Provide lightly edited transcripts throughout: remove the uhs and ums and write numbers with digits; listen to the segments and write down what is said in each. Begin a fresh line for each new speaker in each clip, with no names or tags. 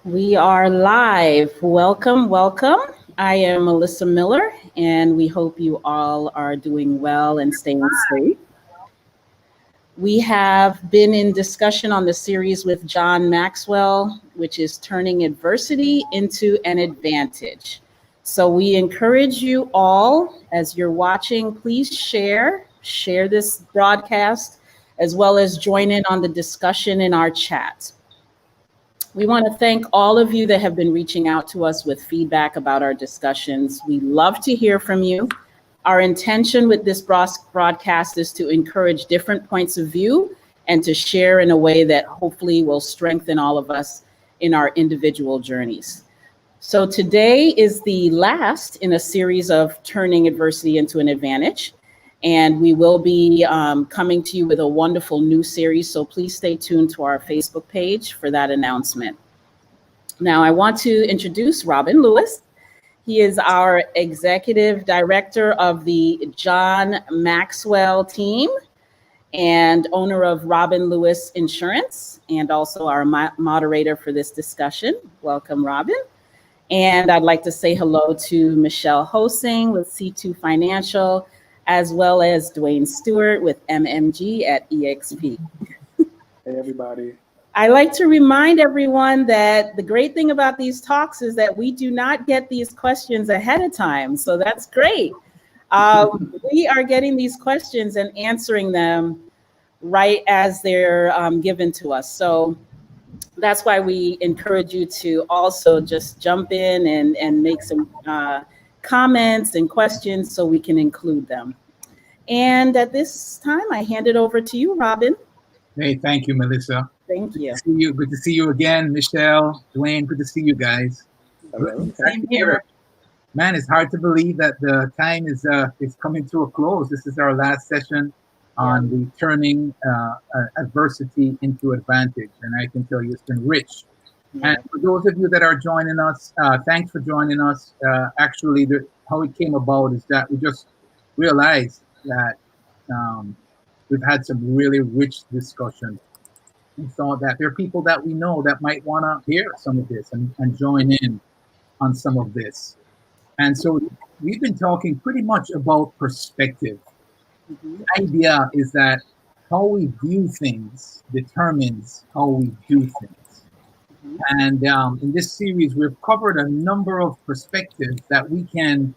We are live. Welcome, welcome. I am Melissa Miller, and we hope you all are doing well and staying safe. We have been in discussion on the series with John Maxwell, which is turning adversity into an advantage. So we encourage you all, as you're watching, please share this broadcast, as well as join in on the discussion in our chat. We want to thank all of you that have been reaching out to us with feedback about our discussions. We love to hear from you. Our intention with this broadcast is to encourage different points of view and to share in a way that hopefully will strengthen all of us in our individual journeys. So today is the last in a series of turning adversity into an advantage. And we will be coming to you with a wonderful new series. So please stay tuned to our Facebook page for that announcement. Now, I want to introduce Robin Lewis. He is our executive director of the John Maxwell team and owner of Robin Lewis Insurance, and also our moderator for this discussion. Welcome, Robin. And I'd like to say hello to Michelle Hosing with C2 Financial, as well as Dwayne Stewart with MMG at EXP.
Hey, everybody.
I like to remind everyone that the great thing about these talks is that we do not get these questions ahead of time. So that's great. We are getting these questions and answering them right as they're given to us. So that's why we encourage you to also just jump in and make some comments and questions so we can include them. And at this time, I hand it over to you, Robin.
Hey, thank you, Melissa.
Thank you.
Good to see you again, Michelle, Dwayne. Good to see you guys.
Hello.
Same here.
Man, it's hard to believe that the time is coming to a close. This is our last session on the turning adversity into advantage, and I can tell you it's been rich. And for those of you that are joining us, thanks for joining us. Actually, how it came about is that we just realized that we've had some really rich discussion. We thought that there are people that we know that might want to hear some of this and join in on some of this. And so we've been talking pretty much about perspective. The idea is that how we view things determines how we do things. And in this series, we've covered a number of perspectives that we can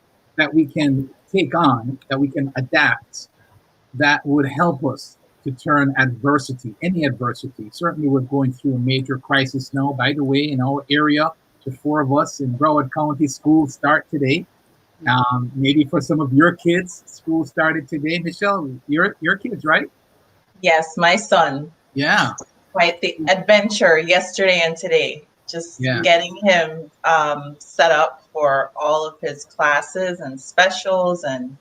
take on, that we can adapt, that would help us to turn adversity, any adversity. Certainly, we're going through a major crisis now. By the way, in our area, the four of us in Broward County, schools start today. Maybe for some of your kids, school started today. Michelle, your kids, right?
Yes, my son.
Yeah.
Quite the adventure yesterday and today. Just getting him set up for all of his classes and specials, and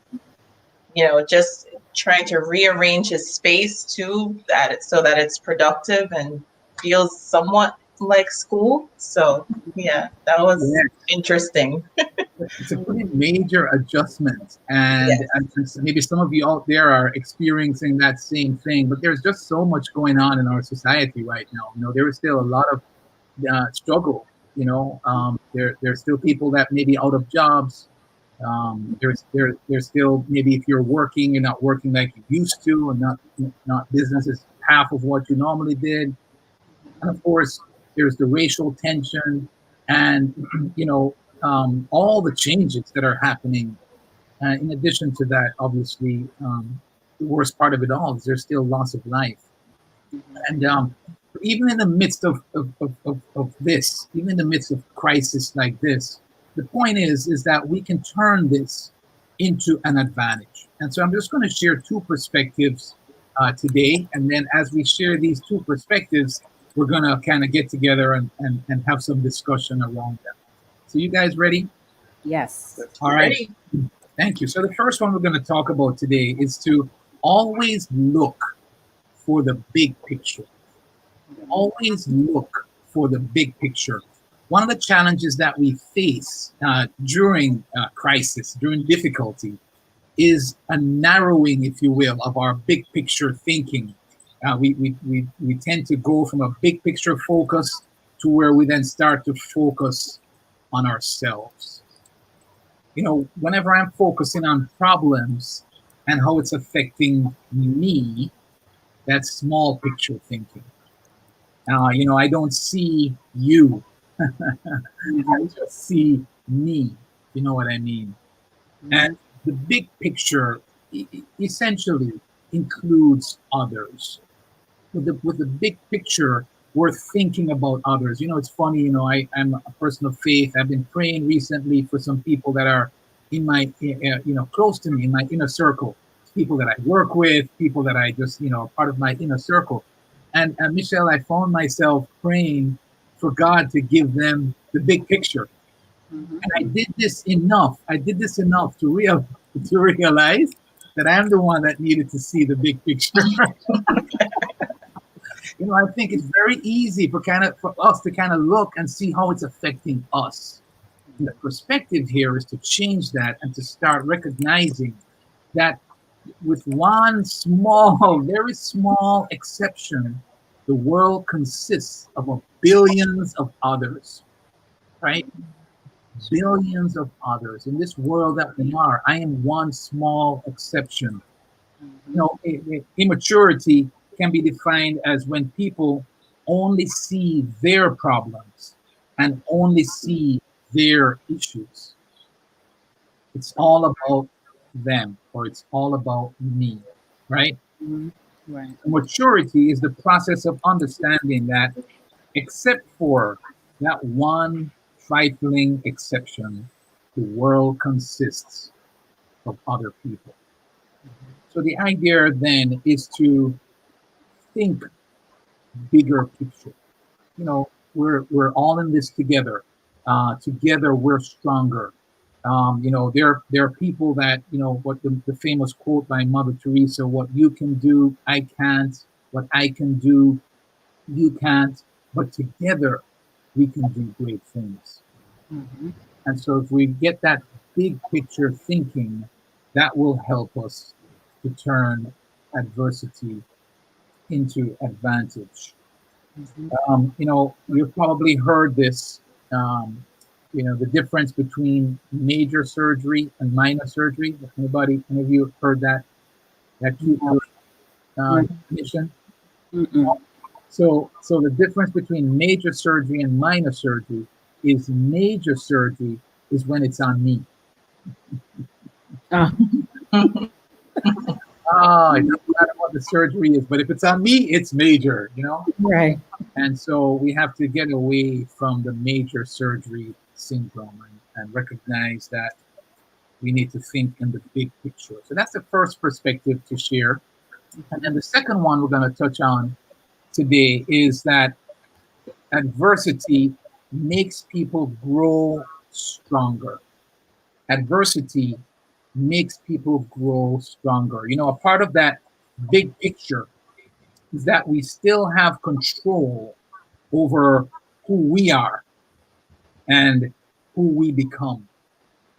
just trying to rearrange his space too, so that it's productive and feels somewhat like school. So that was interesting.
It's a pretty major adjustment, and maybe some of you out there are experiencing that same thing. But there's just so much going on in our society right now. There is still a lot of struggle. There's still people that may be out of jobs. There's still, maybe if you're working, you're not working like you used to, and not business is half of what you normally did. And of course, there's the racial tension, and all the changes that are happening. In addition to that, obviously, the worst part of it all is there's still loss of life. And even in the midst of this, even in the midst of crisis like this, the point is that we can turn this into an advantage. And so I'm just going to share two perspectives today. And then as we share these two perspectives, we're going to kind of get together and have some discussion around them. So you guys ready?
Yes.
All right. Ready. Thank you. So the first one we're going to talk about today is to always look for the big picture. Always look for the big picture. One of the challenges that we face during crisis, during difficulty, is a narrowing, if you will, of our big picture thinking. We tend to go from a big picture focus to where we then start to focus on ourselves. Whenever I'm focusing on problems and how it's affecting me, that's small picture thinking. I don't see you. I just see me. You know what I mean? And the big picture essentially includes others. With the big picture, we're thinking about others. It's funny, I'm a person of faith. I've been praying recently for some people that are in my, close to me, in my inner circle. People that I work with, people that I just, part of my inner circle. And Michelle, I found myself praying for God to give them the big picture. And I did this enough to realize that I'm the one that needed to see the big picture. I think it's very easy for us to kind of look and see how it's affecting us. And the perspective here is to change that and to start recognizing that with one very small exception, the world consists of billions of others, right? Billions of others. In this world that we are, I am one small exception. Immaturity can be defined as when people only see their problems and only see their issues. It's all about them, or it's all about me, right?
Right.
Maturity is the process of understanding that, except for that one trifling exception, the world consists of other people. So the idea then is to think bigger picture. We're all in this together. Together we're stronger. There are people that, what the famous quote by Mother Teresa, what you can do, I can't. What I can do, you can't. But together we can do great things. And so if we get that big picture thinking, that will help us to turn adversity into advantage. You've probably heard this, the difference between major surgery and minor surgery. Any of you have heard that cute definition? So the difference between major surgery and minor surgery is major surgery is when it's on me. It doesn't matter what the surgery is, but if it's on me, it's major,
Right.
And so we have to get away from the major surgery syndrome and recognize that we need to think in the big picture. So that's the first perspective to share. And then the second one we're going to touch on today is that adversity makes people grow stronger. Adversity makes people grow stronger. A part of that big picture is that we still have control over who we are and who we become.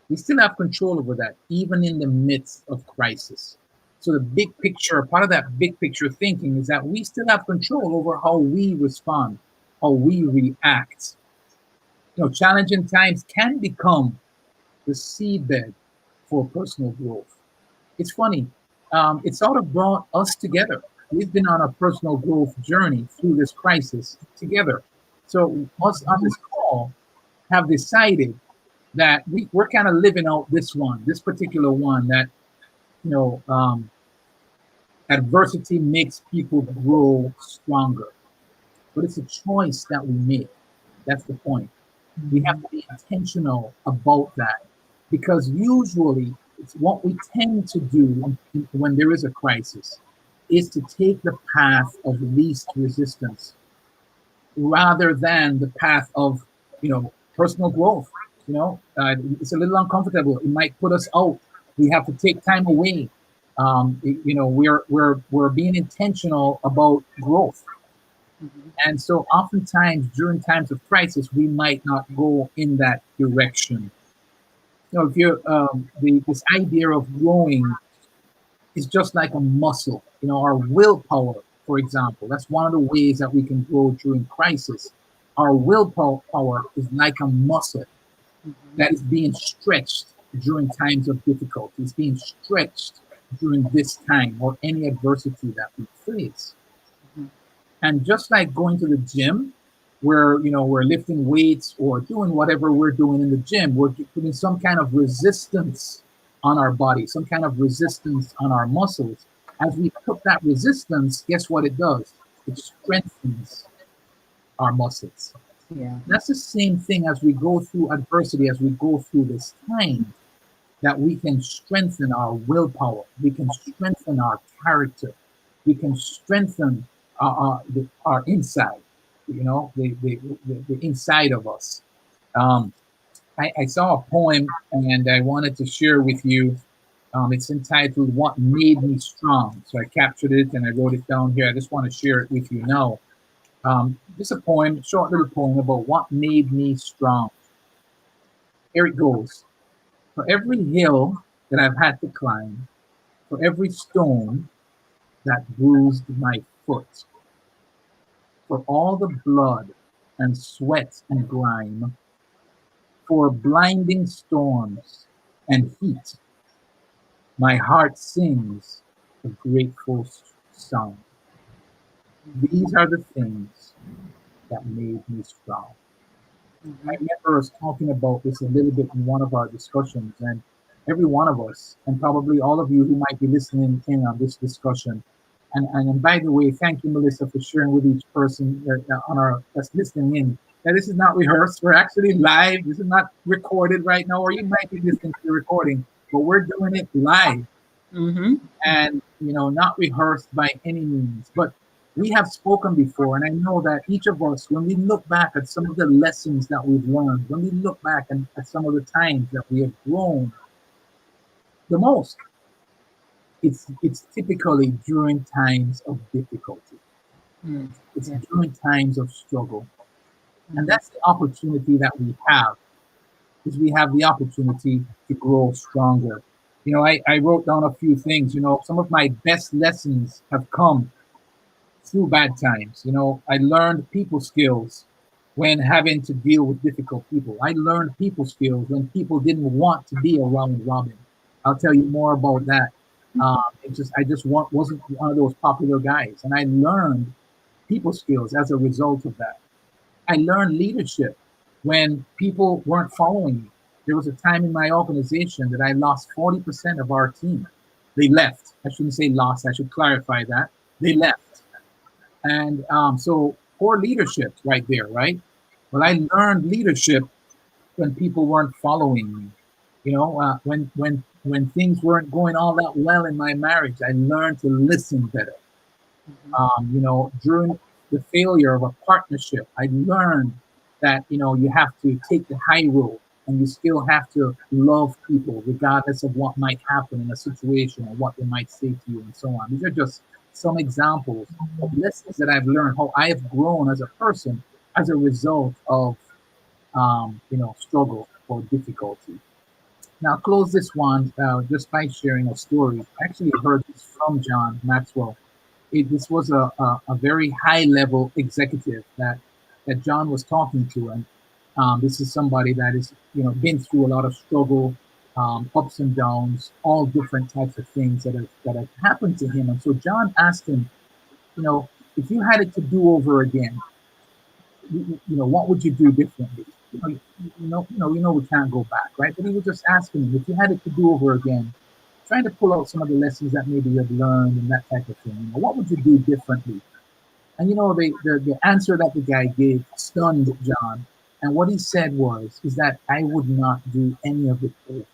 We still have control over that, even in the midst of crisis. So the big picture, part of that big picture thinking is that we still have control over how we respond, how we react. Challenging times can become the seedbed for personal growth. It's funny. It sort of brought us together. We've been on a personal growth journey through this crisis together. So us on this call have decided that we're kind of living out this particular one that, adversity makes people grow stronger. But it's a choice that we make. That's the point. We have to be intentional about that, because usually it's what we tend to do when there is a crisis is to take the path of least resistance rather than the path of, personal growth. It's a little uncomfortable. It might put us out. We have to take time away. We're being intentional about growth. And so oftentimes during times of crisis, we might not go in that direction. If you're this idea of growing is just like a muscle. Our willpower, for example, that's one of the ways that we can grow during crisis. Our willpower is like a muscle that is being stretched during times of difficulty. It's being stretched during this time or any adversity that we face. And just like going to the gym, where we're lifting weights or doing whatever we're doing in the gym, we're putting some kind of resistance on our body, some kind of resistance on our muscles. As we put that resistance, guess what it does? It strengthens our muscles.
Yeah.
That's the same thing as we go through adversity, as we go through this time, that we can strengthen our willpower, we can strengthen our character, we can strengthen our inside, the inside of us. I saw a poem and I wanted to share with you. It's entitled "What Made Me Strong." So I captured it and I wrote it down here. I just want to share it with you now. Just a poem, short little poem about what made me strong. Here it goes. For every hill that I've had to climb, for every stone that bruised my foot, for all the blood and sweat and grime, for blinding storms and heat, my heart sings a grateful song. These are the things that made me strong. I remember us talking about this a little bit in one of our discussions, and every one of us, and probably all of you who might be listening in on this discussion, and by the way, thank you, Melissa, for sharing with each person that's listening in that this is not rehearsed. We're actually live. This is not recorded right now, or you might be listening to the recording, but we're doing it live, and not rehearsed by any means, but we have spoken before, and I know that each of us, when we look back at some of the lessons that we've learned, when we look back at some of the times that we have grown the most, it's typically during times of difficulty. It's during times of struggle. And that's the opportunity that we have, is we have the opportunity to grow stronger. I wrote down a few things. Some of my best lessons have come through bad times. I learned people skills when having to deal with difficult people. I learned people skills when people didn't want to be around Robin. I'll tell you more about that. I just wasn't one of those popular guys, and I learned people skills as a result of that. I learned leadership when people weren't following me. There was a time in my organization that I lost 40% of our team. They left. I shouldn't say lost. I should clarify that. They left. And so poor leadership right there, right? Well, I learned leadership when people weren't following me. When things weren't going all that well in my marriage, I learned to listen better. During the failure of a partnership, I learned that you have to take the high road, and you still have to love people regardless of what might happen in a situation or what they might say to you, and so on. These are just some examples of lessons that I've learned, how I have grown as a person as a result of struggle or difficulty. Now, I'll close this one just by sharing a story. I actually heard this from John Maxwell. This was a very high-level executive that John was talking to, and this is somebody that is been through a lot of struggle, ups and downs, all different types of things that have happened to him. And so John asked him, if you had it to do over again, what would you do differently? We can't go back, right? But he was just asking him, if you had it to do over again, trying to pull out some of the lessons that maybe you've learned and that type of thing. What would you do differently? And the answer that the guy gave stunned John. And what he said is that I would not do any of it over.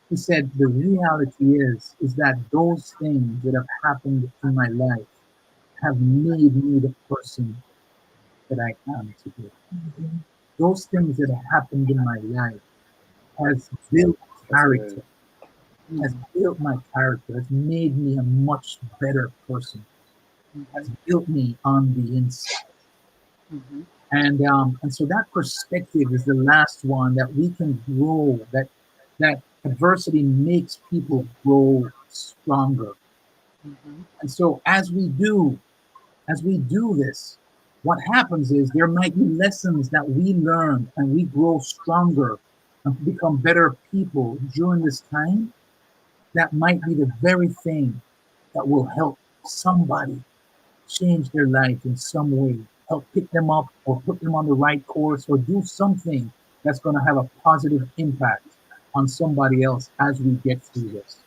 He said the reality is that those things that have happened in my life have made me the person that I am today. Those things that have happened in my life has built character, has built my character, has made me a much better person, has built me on the inside. And so that perspective is the last one, that we can grow, that adversity makes people grow stronger. And so as we do this, what happens is there might be lessons that we learn and we grow stronger and become better people during this time. That might be the very thing that will help somebody change their life in some way, help pick them up or put them on the right course or do something that's going to have a positive impact on somebody else as we get through this.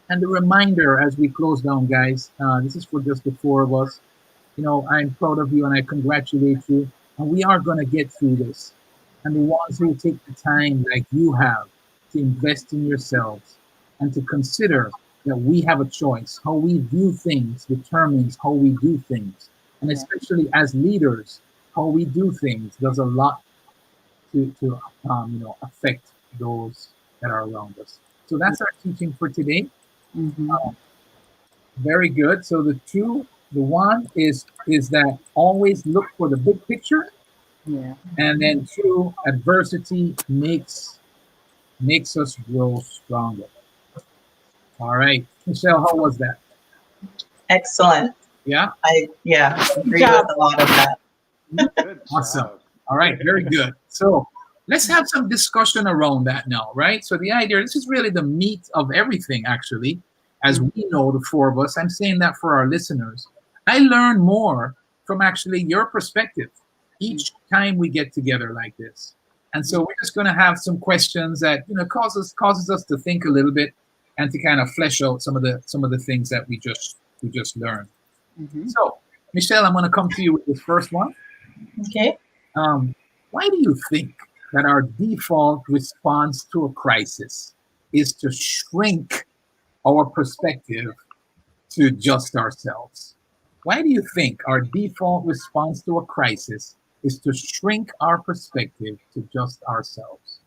And the reminder as we close down, guys, this is for just the four of us. You know, I'm proud of you and I congratulate you. And we are going to get through this. And the ones who take the time, like you have, to invest in yourselves and to consider that we have a choice. How we view things determines how we do things. And especially as leaders, how we do things does a lot to affect those that are around us. So that's our teaching for today. Very good. So the one is that always look for the big picture.
Yeah.
And then two, adversity makes us grow stronger. All right, Michelle, how was that?
Excellent.
Yeah.
I agree with a lot of that.
Good
Awesome.
job.
All right, very good. So let's have some discussion around that now, right? So the idea, this is really the meat of everything, actually, as we know, the four of us. I'm saying that for our listeners. I learn more from actually your perspective each time we get together like this. And so we're just going to have some questions that causes us to think a little bit and to kind of flesh out some of the things that we just learned. So, Michelle, I'm going to come to you with this first one.
Okay.
Why do you think that our default response to a crisis is to shrink our perspective to just ourselves? Why do you think our default response to a crisis is to shrink our perspective to just ourselves?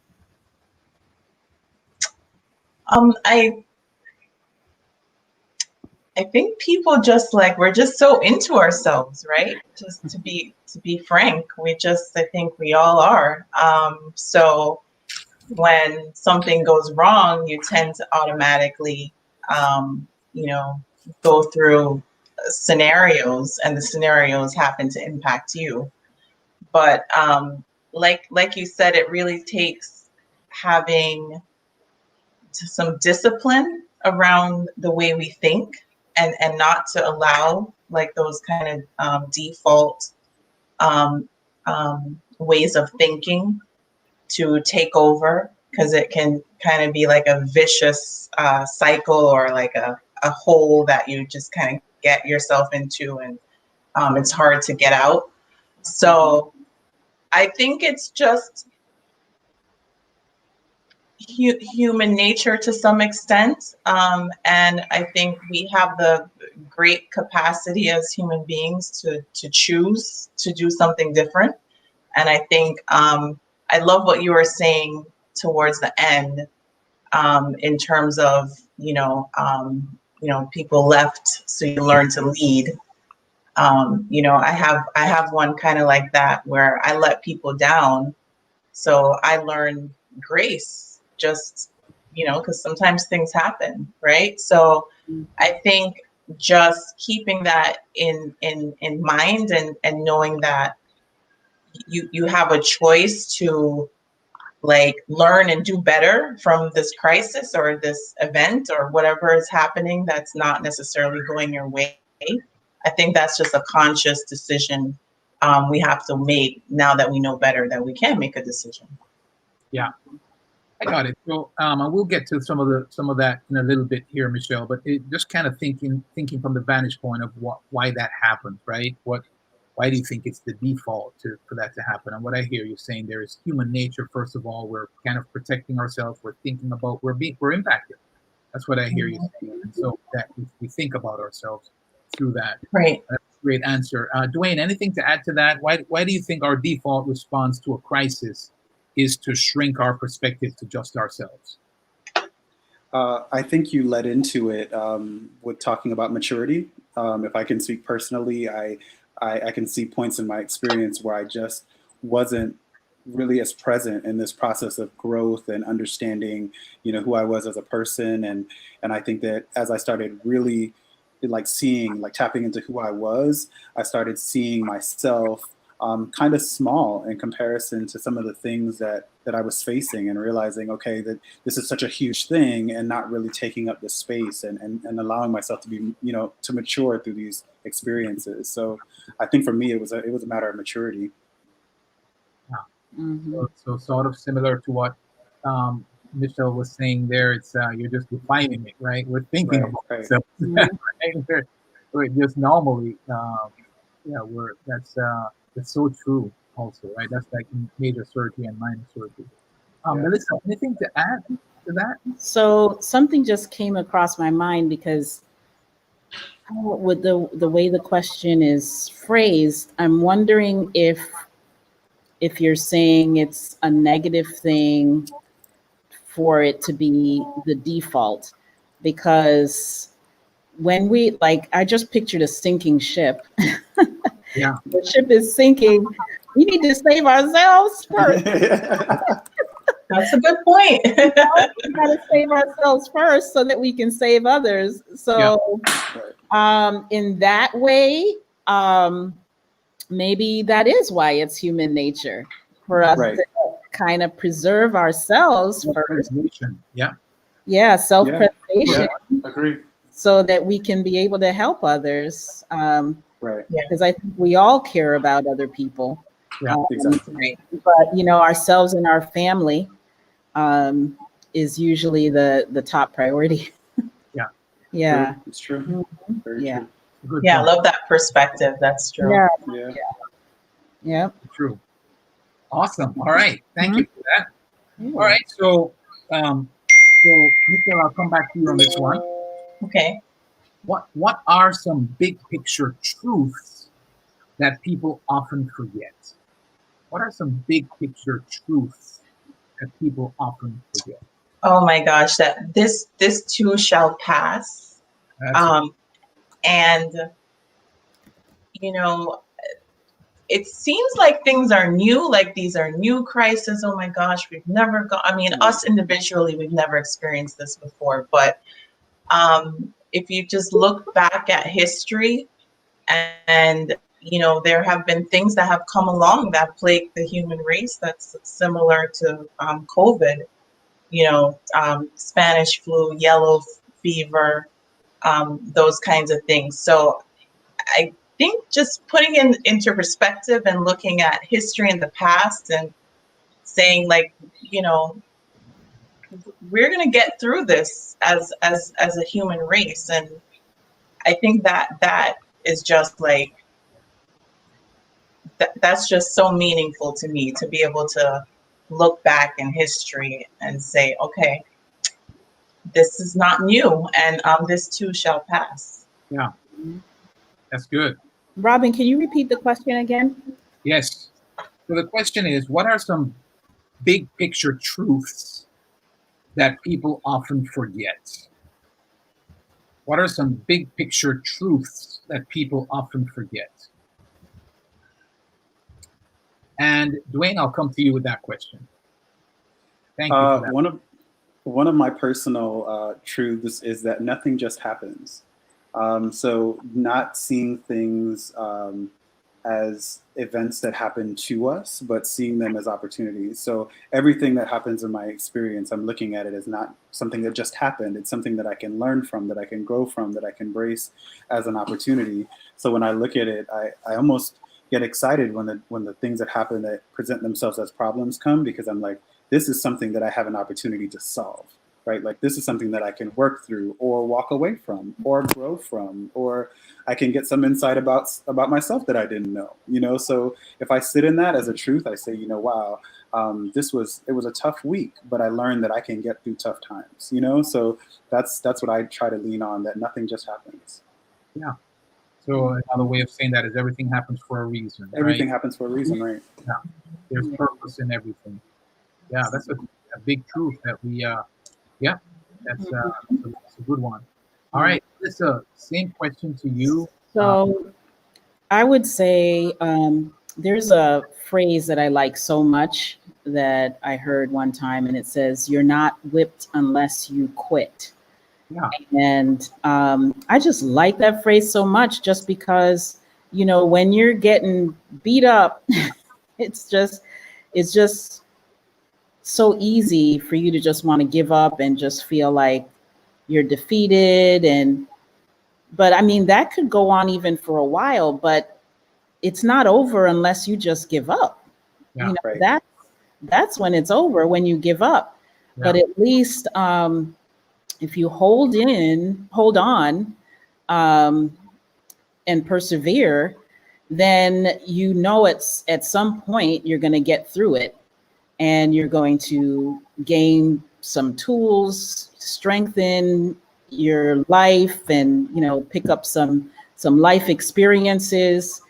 I think people just we're just so into ourselves, right? Just to be frank, I think we all are. So when something goes wrong, you tend to automatically, go through scenarios, and the scenarios happen to impact you. But like you said, it really takes having some discipline around the way we think, and not to allow those kind of default ways of thinking to take over, because it can kind of be like a vicious cycle, or like a hole that you just kind of get yourself into, and it's hard to get out. So I think it's just human nature to some extent, and I think we have the great capacity as human beings to choose to do something different. And I think I love what you were saying towards the end, in terms of people left so you learn to lead. I have one kind of like that, where I let people down, so I learned grace, just because sometimes things happen, right? So I think just keeping that in mind, and knowing that you have a choice to learn and do better from this crisis or this event or whatever is happening that's not necessarily going your way. I think that's just a conscious decision we have to make, now that we know better, that we can make a decision.
Yeah, I got it. So I will get to some of that in a little bit here, Michelle. But just kind of thinking from the vantage point of why that happens, right? Why do you think it's the default for that to happen? And what I hear you saying there is human nature. First of all, we're kind of protecting ourselves. We're thinking about we're impacted. That's what I hear you saying. And so that we think about ourselves through that.
Right.
That's a great answer. Dwayne, anything to add to that? Why do you think our default response to a crisis is to shrink our perspective to just ourselves?
I think you led into it with talking about maturity. If I can speak personally, I can see points in my experience where I just wasn't really as present in this process of growth and understanding, who I was as a person. And I think that as I started really like seeing, like tapping into who I was, I started seeing myself kind of small in comparison to some of the things that I was facing, and realizing, okay, that this is such a huge thing, and not really taking up the space and allowing myself to be, to mature through these experiences. So I think for me, it was a matter of maturity.
Mm-hmm.
So sort of similar to what Michelle was saying there. It's you're just defining it, right? We're thinking about it. So we're just normally, that's so true. Also, right? That's like major surgery and minor surgery. Melissa, anything to add to that?
So something just came across my mind, because with the way the question is phrased, I'm wondering if you're saying it's a negative thing for it to be the default, because when we, like, I just pictured a sinking ship.
Yeah.
The ship is sinking. We need to save ourselves first.
That's a good point.
We got to save ourselves first so that we can save others. So in that way, maybe that is why it's human nature for us to kind of preserve ourselves first. Yeah, self-preservation.
Agree.
So that we can be able to help others. Because I think we all care about other people.
Exactly.
But ourselves and our family is usually the top priority. Yeah.
It's true.
Mm-hmm.
Very true.
Good
I
point.
love that perspective. That's true.
Yeah.
True. Awesome. All right. Thank you for that.
Yeah.
All right. So, Michelle, I'll come back to you on this one.
Okay.
What are some big picture truths that people often forget? What are some big picture truths that people often forget?
Oh my gosh, that this too shall pass. And it seems like things are new, like these are new crises. Oh my gosh, we've never us individually, we've never experienced this before. But if you just look back at history, and there have been things that have come along that plague the human race that's similar to COVID, Spanish flu, yellow fever, those kinds of things. So I think just putting into perspective and looking at history in the past and saying, like, we're going to get through this as a human race. And I think that is just like, that's just so meaningful to me, to be able to look back in history and say, okay, this is not new, and this too shall pass.
Yeah, that's good.
Robin, can you repeat the question again?
Yes. So the question is, what are some big picture truths that people often forget? What are some big picture truths that people often forget? And Dwayne, I'll come to you with that question. Thank you for that.
One of my personal truths is that nothing just happens. So not seeing things as events that happen to us, but seeing them as opportunities. So everything that happens in my experience, I'm looking at it as not something that just happened. It's something that I can learn from, that I can grow from, that I can embrace as an opportunity. So when I look at it, I almost get excited when the things that happen that present themselves as problems come, because I'm like, this is something that I have an opportunity to solve, right? Like, this is something that I can work through or walk away from or grow from, or I can get some insight about myself that I didn't know, So if I sit in that as a truth, I say, wow, it was a tough week, but I learned that I can get through tough times, So that's what I try to lean on, that nothing just happens.
Yeah. So another way of saying that is everything happens for a reason.
Everything happens for a reason, right?
Yeah. There's purpose in everything. Yeah, that's a big truth that we, that's a good one. All right, Lisa, same question to you.
So I would say there's a phrase that I like so much that I heard one time, and it says, "You're not whipped unless you quit."
Yeah.
And I just like that phrase so much, just because, you know, when you're getting beat up, it's just so easy for you to just want to give up and just feel like you're defeated. But I mean, that could go on even for a while, but it's not over unless you just give up.
Yeah,
you know,
right.
that's when it's over, when you give up.
Yeah.
But at least if you hold on, um, and persevere, then you know it's at some point you're going to get through it, and you're going to gain some tools, strengthen your life, and, you know, pick up some life experiences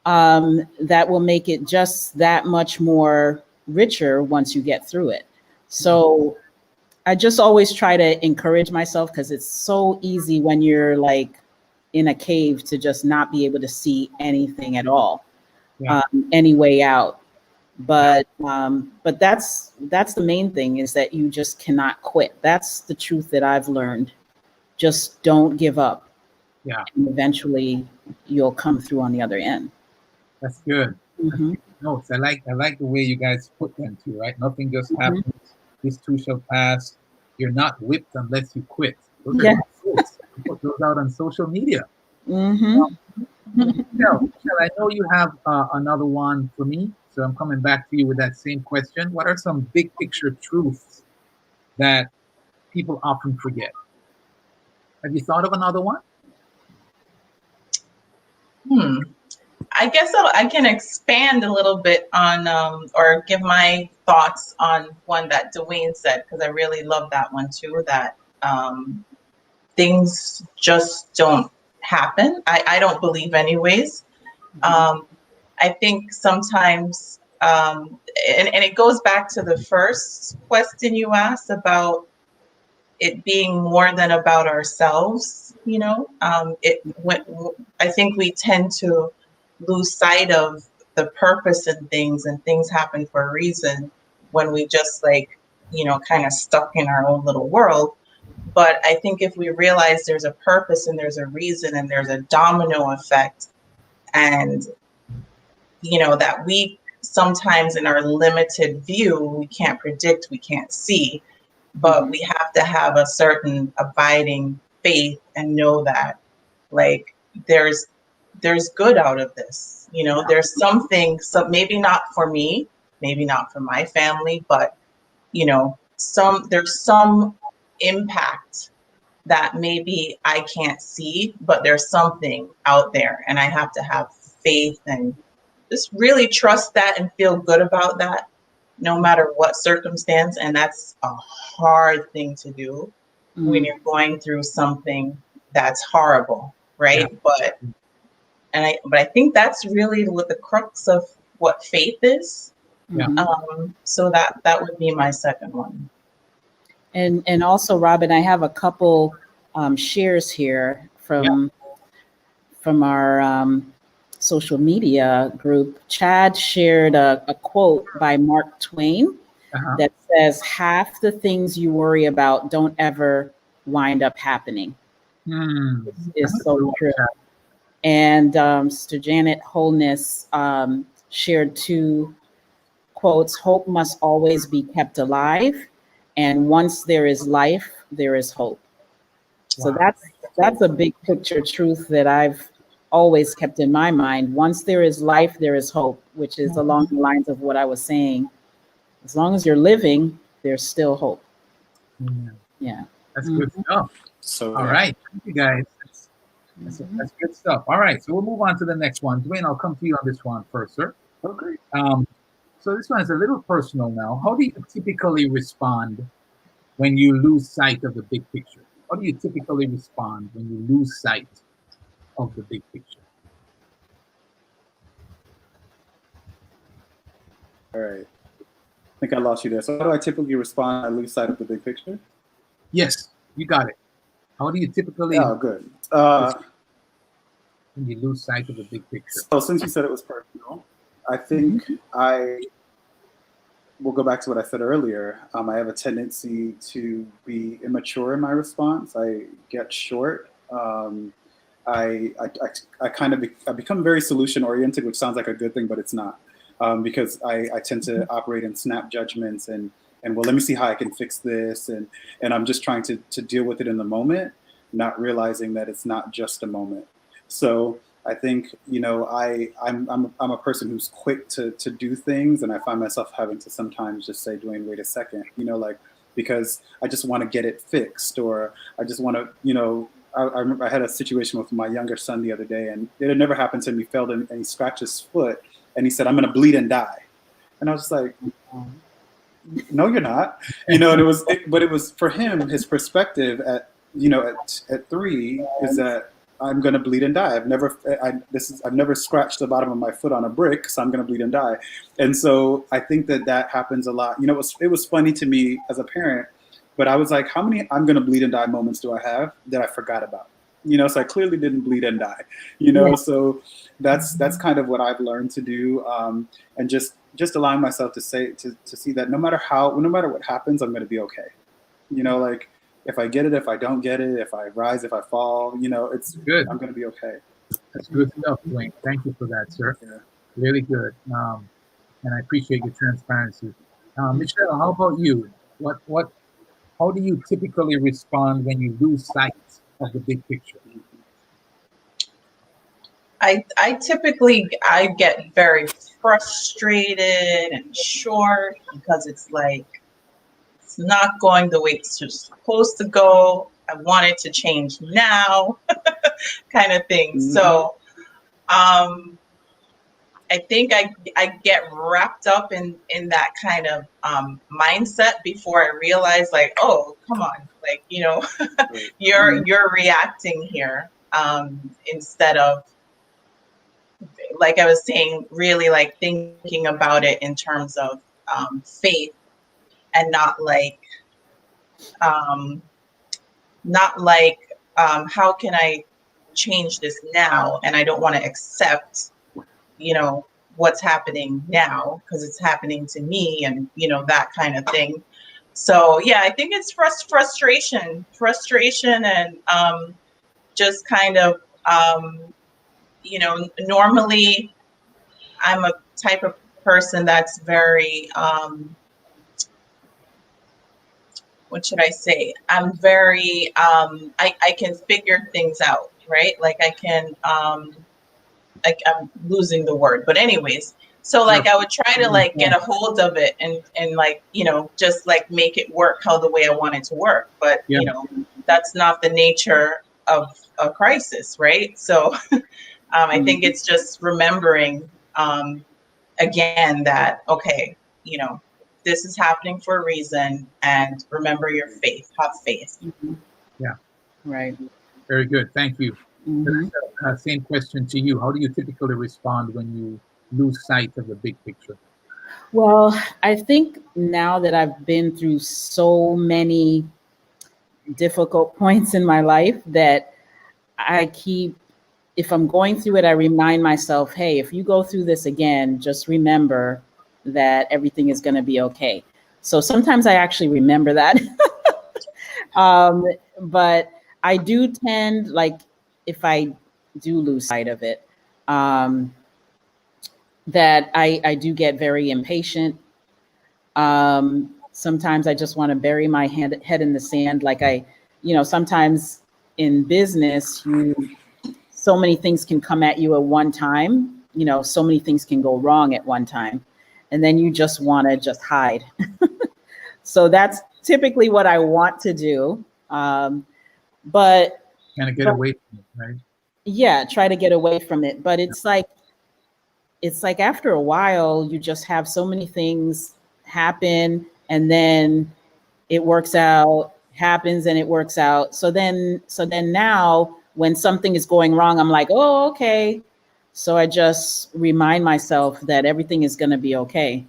that will make it just that much more richer once you get through it. So I just always try to encourage myself, because it's so easy when you're like in a cave to just not be able to see anything at all,
Yeah.
any way out. But that's the main thing, is that you just cannot quit. That's the truth that I've learned. Just don't give up.
Yeah.
And eventually you'll come through on the other end.
That's good.
Mhm.
Notes. I like the way you guys put them too, right? Nothing just happens. This too shall pass. You're not whipped unless you quit. Those are
Yeah.
quotes. Put those out on social media.
Mm-hmm.
Michelle, I know you have another one for me, so I'm coming back to you with that same question. What are some big picture truths that people often forget? Have you thought of another one?
I guess I can expand a little bit on, or give my thoughts on one that Dwayne said, because I really love that one too, that things just don't happen. I don't believe anyways. I think sometimes, and it goes back to the first question you asked about it being more than about ourselves, you know. I think we tend to lose sight of the purpose in things, and things happen for a reason when we just, like, you know, kind of stuck in our own little world. But I think if we realize there's a purpose and there's a reason and there's a domino effect, and, you know, that we sometimes in our limited view, we can't predict, we can't see, but we have to have a certain abiding faith and know that, like, there's good out of this. You know, there's something, so maybe not for me, maybe not for my family, but, you know, there's some impact that maybe I can't see, but there's something out there, and I have to have faith and just really trust that and feel good about that, no matter what circumstance. And that's a hard thing to do when you're going through something that's horrible, right?
Yeah.
But I think that's really what the crux of what faith is.
Yeah.
So
that would be my second one.
And also, Robin, I have a couple shares here from our social media group. Chad shared a quote by Mark Twain that says, "Half the things you worry about don't ever wind up happening." It's so true. And Sister Janet Holness shared two quotes: "Hope must always be kept alive, and once there is life, there is hope." So that's a big picture truth that I've always kept in my mind. Once there is life, there is hope, which is along the lines of what I was saying. As long as you're living, there's still hope. Yeah.
That's good stuff.
So
all right. Thank you guys. That's good stuff. All right. So we'll move on to the next one. Dwayne, I'll come to you on this one first, sir.
Okay.
So this one is a little personal now. How do you typically respond when you lose sight of the big picture? How do you typically respond when you lose sight of the big picture?
All right. I think I lost you there. So how do I typically respond when I lose sight of the big picture?
Yes, you got it. How do you typically
good.
when you lose sight of the big picture?
So since you said it was personal, I think we'll go back to what I said earlier. I have a tendency to be immature in my response. I get short. I become very solution oriented, which sounds like a good thing, but it's not, because I tend to operate in snap judgments and well, let me see how I can fix this, and I'm just trying to deal with it in the moment, not realizing that it's not just a moment. So I think, you know, I'm a person who's quick to do things, and I find myself having to sometimes just say, Dwayne, wait a second, you know, like, because I just want to get it fixed, or I just want to, you know. I remember I had a situation with my younger son the other day, and it had never happened to him. He fell and he scratched his foot, and he said, "I'm going to bleed and die." And I was just like, "No, you're not." You know, and it was for him. His perspective at 3 is that I'm going to bleed and die. I've never scratched the bottom of my foot on a brick, so I'm going to bleed and die. And so I think that happens a lot. You know, it was funny to me as a parent. But I was like, how many I'm going to bleed and die moments do I have that I forgot about? You know, so I clearly didn't bleed and die, you know, yeah. So that's kind of what I've learned to do. And just allowing myself to see that no matter what happens, I'm going to be okay. You know, like if I get it, if I don't get it, if I rise, if I fall, you know, it's good. I'm going to be okay.
That's good stuff, Dwayne. Thank you for that, sir. Yeah. Really good. And I appreciate your transparency. Michelle, how about you? How do you typically respond when you lose sight of the big picture?
I typically get very frustrated and short because it's like it's not going the way it's supposed to go. I want it to change now, kind of thing. Mm-hmm. So I think I get wrapped up in that kind of mindset before I realize, like, oh, come on, like, you know, you're reacting here instead of, like I was saying, really like thinking about it in terms of faith, and not like how can I change this now? And I don't want to accept, you know, what's happening now because it's happening to me, and, you know, that kind of thing. So, yeah, I think it's frustration and just kind of, you know, normally I'm a type of person that's very, what should I say? I'm very, I can figure things out, right? Like I can, like I'm losing the word, but anyways, so like I would try to like get a hold of it and like, you know, just like make it work how the way I want it to work. But you know, that's not the nature of a crisis, right? So I think it's just remembering again that, okay, you know, this is happening for a reason, and remember your faith, have faith.
Yeah.
Right.
Very good. Thank you. Mm-hmm. Same question to you. How do you typically respond when you lose sight of the big picture?
Well, I think now that I've been through so many difficult points in my life that if I'm going through it, I remind myself, hey, if you go through this again, just remember that everything is going to be okay. So sometimes I actually remember that. But I do tend, like, if I do lose sight of it, that I do get very impatient. Sometimes I just want to bury my head in the sand. Like sometimes in business, so many things can come at you at one time. You know, so many things can go wrong at one time, and then you just want to just hide. So that's typically what I want to do. But
kind of get away from it, right?
Yeah, try to get away from it. But it's like after a while, you just have so many things happen, and then it works out, happens and it works out. So then now when something is going wrong, I'm like, oh, okay. So I just remind myself that everything is going to be okay.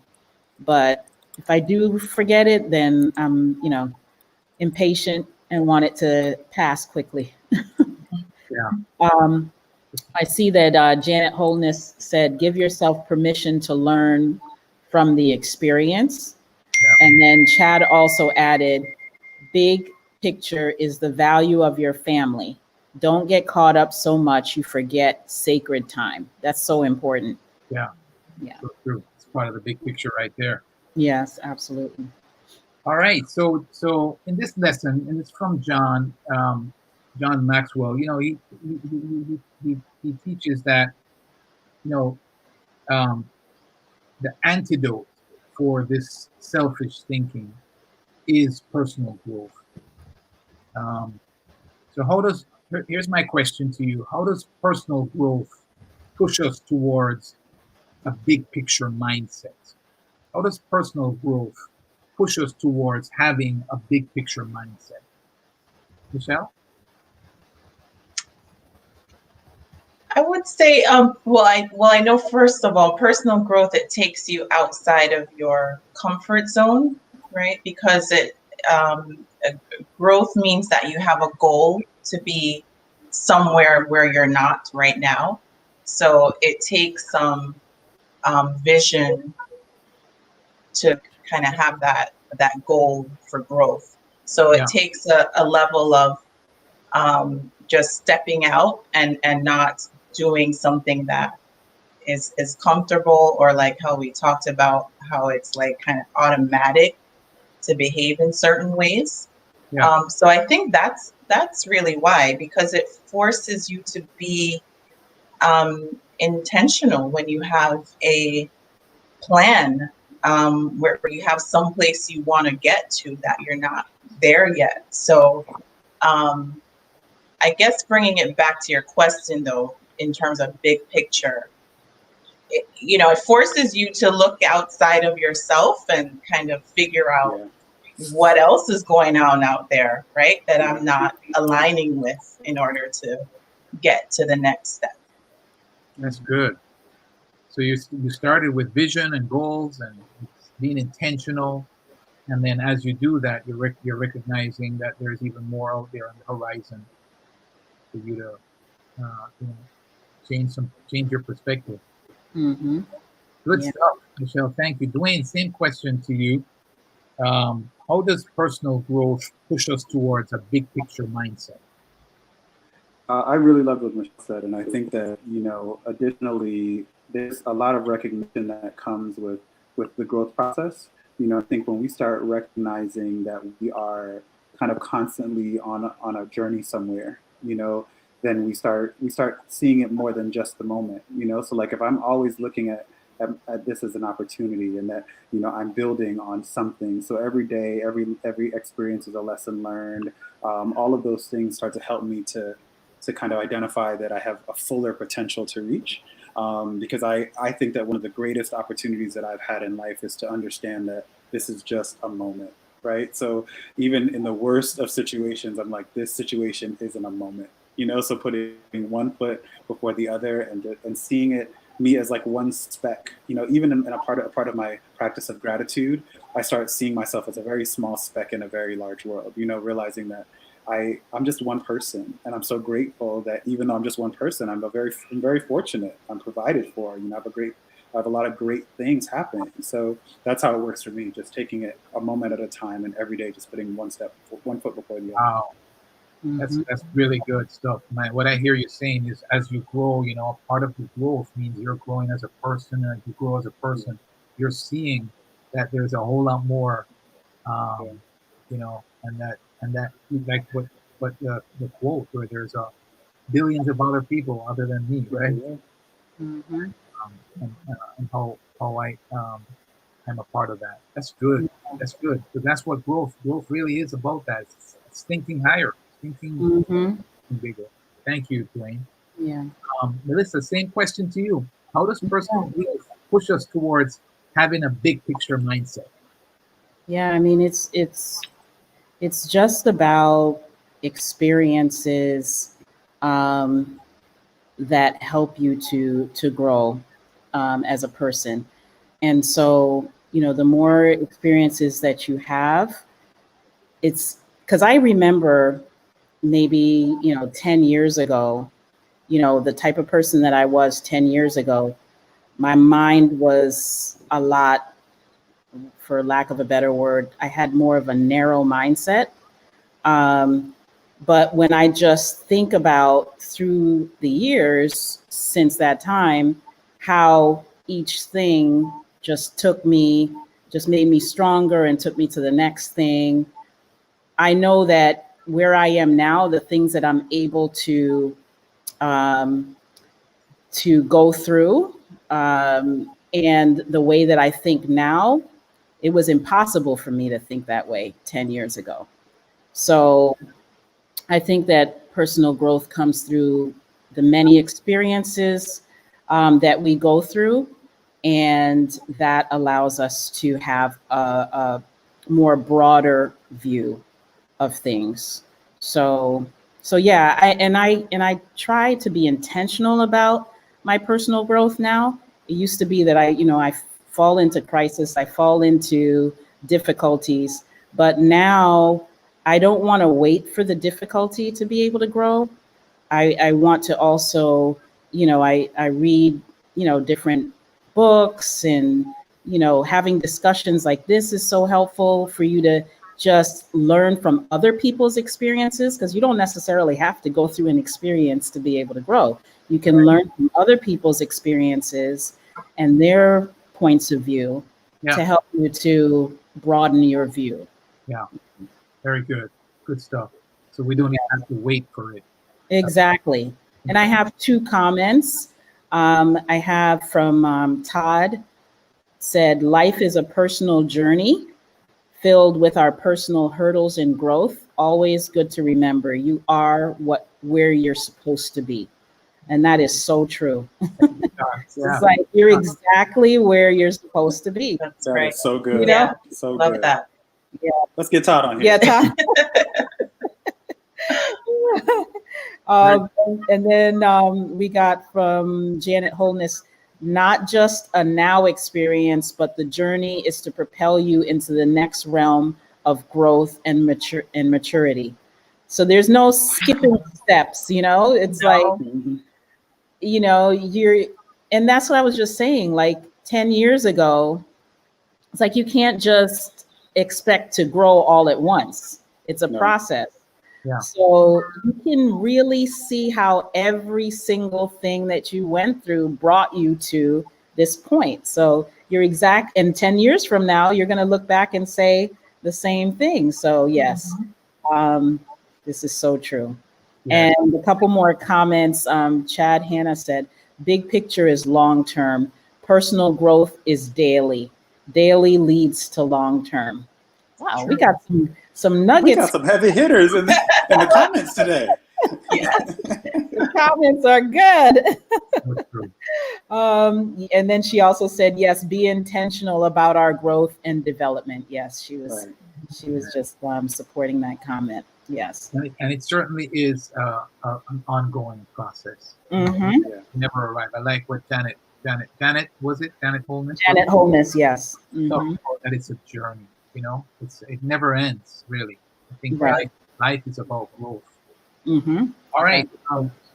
But if I do forget it, then I'm, impatient and want it to pass quickly.
Yeah.
I see that Janet Holness said, give yourself permission to learn from the experience.
Yeah.
And then Chad also added, big picture is the value of your family. Don't get caught up so much you forget sacred time. That's so important.
Yeah.
Yeah.
So true. It's part of the big picture right there.
Yes, absolutely.
All right. So in this lesson, and it's from John Maxwell. You know, he teaches that, you know, the antidote for this selfish thinking is personal growth. So here's my question to you. How does personal growth push us towards a big picture mindset? How does personal growth push us towards having a big picture mindset? Michelle?
I would say, I know first of all, personal growth, it takes you outside of your comfort zone, right? Because growth means that you have a goal to be somewhere where you're not right now. So it takes some vision to kind of have that goal for growth. So it takes a level of just stepping out and not doing something that is comfortable, or like how we talked about how it's like kind of automatic to behave in certain ways.
Yeah.
So I think that's really why, because it forces you to be intentional when you have a plan, where you have someplace you want to get to that you're not there yet. So I guess bringing it back to your question, though, in terms of big picture, it forces you to look outside of yourself and kind of figure out what else is going on out there, right? That I'm not aligning with in order to get to the next step.
That's good. So you started with vision and goals and being intentional, and then as you do that, you're recognizing that there's even more out there on the horizon for you to change your perspective.
Mm-hmm.
Good stuff, Michelle. Thank you, Dwayne. Same question to you. How does personal growth push us towards a big picture mindset?
I really love what Michelle said, and I think that, additionally, there's a lot of recognition that comes with the growth process. I think when we start recognizing that we are kind of constantly on a journey somewhere, then we start seeing it more than just the moment. So like if I'm always looking at this as an opportunity, and that I'm building on something. So every day, every experience is a lesson learned. All of those things start to help me to kind of identify that I have a fuller potential to reach. Because I think that one of the greatest opportunities that I've had in life is to understand that this is just a moment, right? So even in the worst of situations, I'm like, this situation isn't a moment, so putting one foot before the other and seeing it me as like one speck, even in a part of my practice of gratitude, I start seeing myself as a very small speck in a very large world, realizing that I'm just one person, and I'm so grateful that even though I'm just one person, I'm very fortunate. I'm provided for. I have a lot of great things happening. So that's how it works for me. Just taking it a moment at a time, and every day just putting one foot before the other.
Wow, that's really good stuff, man. What I hear you saying is, as you grow, part of the growth means you're growing as a person, and as you grow as a person, you're seeing that there's a whole lot more, and that like what the quote where there's billions of other people other than me, right?
Mm-hmm.
And how I am a part of that. That's good. That's good. Because that's what growth really is about. That it's thinking higher, thinking bigger. Thank you, Dwayne.
Yeah.
Melissa, same question to you. How does personal growth push us towards having a big picture mindset?
Yeah, I mean, it's just about experiences that help you to grow as a person. And so, the more experiences that you have, it's because I remember maybe, 10 years ago, the type of person that I was 10 years ago, my mind was a lot for lack of a better word, I had more of a narrow mindset. But when I just think about through the years since that time, how each thing just made me stronger and took me to the next thing. I know that where I am now, the things that I'm able to go through, and the way that I think now, it was impossible for me to think that way 10 years ago. So I think that personal growth comes through the many experiences that we go through, and that allows us to have a more broader view of things. So yeah, I try to be intentional about my personal growth now. It used to be that I fall into crisis, I fall into difficulties, but now I don't want to wait for the difficulty to be able to grow. I want to also, I read, different books, and, having discussions like this is so helpful for you to just learn from other people's experiences, because you don't necessarily have to go through an experience to be able to grow. You can learn from other people's experiences and their points of view to help you to broaden your view.
Yeah, very good. Good stuff. So we don't even have to wait for it.
Exactly. And I have 2 comments. I have from Todd, said, life is a personal journey filled with our personal hurdles and growth. Always good to remember you are where you're supposed to be. And that is so true. It's like you're exactly where you're supposed to be.
That's right.
Is so good.
Yeah.
So
Love
good.
that.
Yeah.
Let's get Todd on here.
Yeah, Todd. And then we got from Janet Holness, not just a now experience, but the journey is to propel you into the next realm of growth and maturity. So there's no skipping steps, it's like, and that's what I was just saying, like 10 years ago, it's like, you can't just expect to grow all at once. It's a process.
Yeah.
So you can really see how every single thing that you went through brought you to this point. So and 10 years from now, you're going to look back and say the same thing. So yes, this is so true. Yeah. And a couple more comments. Chad Hanna said, big picture is long-term. Personal growth is daily. Daily leads to long-term. Wow, true. We got some nuggets.
We got some heavy hitters in the comments today.
Yes, the comments are good. And then she also said, yes, be intentional about our growth and development. Yes, she was just supporting that comment. Yes.
And it certainly is an ongoing process.
Mm-hmm.
Yeah. Never arrive. I like what Janet, was it? Janet Holness?
Janet Holness, yes. Mm-hmm.
That it's a journey, it never ends, really. I think life is about growth.
Mm-hmm.
All right,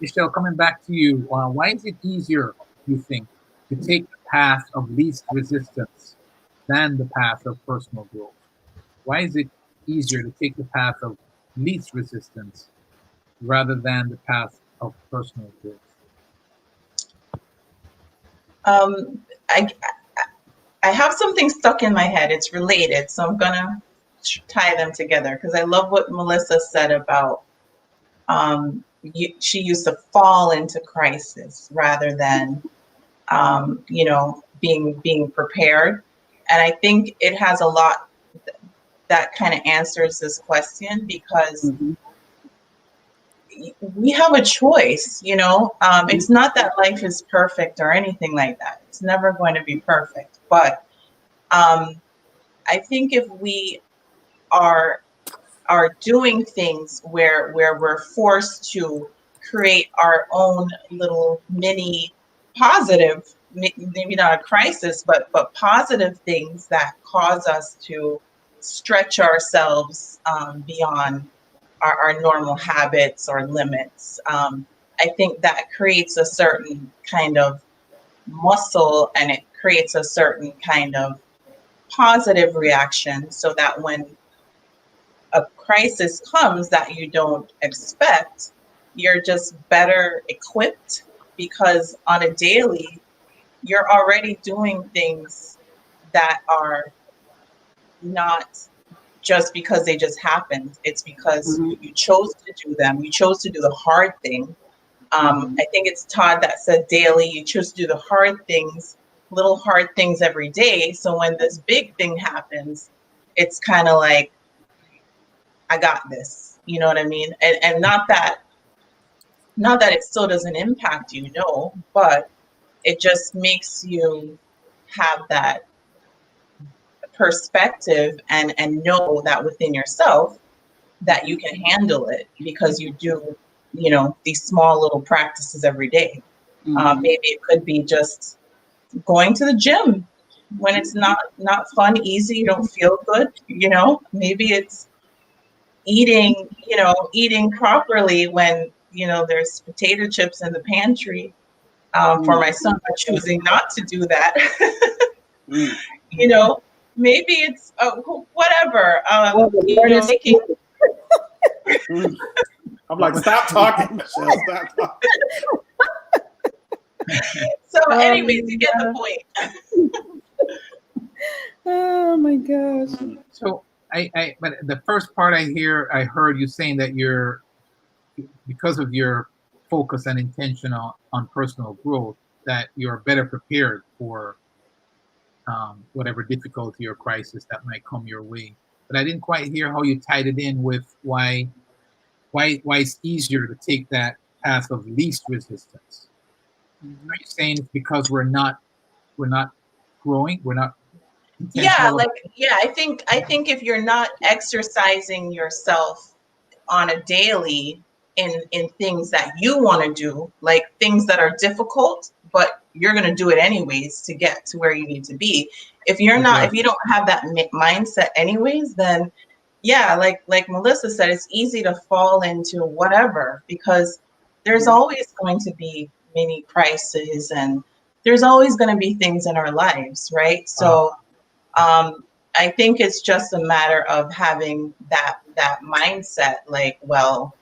Michelle, coming back to you. Why is it easier, you think, to take the path of least resistance than the path of personal growth? Why is it easier to take the path of least resistance rather than the path of personal growth?
I have something stuck in my head. It's related, so I'm gonna tie them together, because I love what Melissa said about she used to fall into crisis rather than being prepared. And I think it has a lot that kind of answers this question, because we have a choice, it's not that life is perfect or anything like that. It's never going to be perfect. But I think if we are doing things where we're forced to create our own little mini positive, maybe not a crisis, but positive things that cause us to stretch ourselves beyond our normal habits or limits. I think that creates a certain kind of muscle, and it creates a certain kind of positive reaction, so that when a crisis comes that you don't expect, you're just better equipped, because on a daily, you're already doing things that are not just because they just happened. It's because you chose to do them. You chose to do the hard thing. I think it's Todd that said daily, you choose to do the hard things, little hard things every day. So when this big thing happens, it's kind of like, I got this. You know what I mean? And not that it still doesn't impact you, no, but it just makes you have that perspective and know that within yourself that you can handle it, because you do, you know, these small little practices every day. Maybe it could be just going to the gym when it's not fun, easy, you don't feel good, you know. Maybe it's eating properly when, you know, there's potato chips in the pantry. For my son, I'm choosing not to do that. You know, maybe it's whatever. You know, making.
I'm like, stop talking, Michelle. Stop talking.
So, anyways, you get the point.
Oh my gosh.
So but the first part I heard you saying that you're, because of your focus and intention on personal growth, that you're better prepared for whatever difficulty or crisis that might come your way. But I didn't quite hear how you tied it in with why it's easier to take that path of least resistance. Are you saying it's because we're not growing, we're not intentional?
I think if you're not exercising yourself on a daily in things that you want to do, like things that are difficult, but you're going to do it anyways to get to where you need to be. If you're not, if you don't have that mindset anyways, then yeah, like Melissa said, it's easy to fall into whatever, because there's always going to be mini crises, and there's always going to be things in our lives, right? So I think it's just a matter of having that mindset, like, well,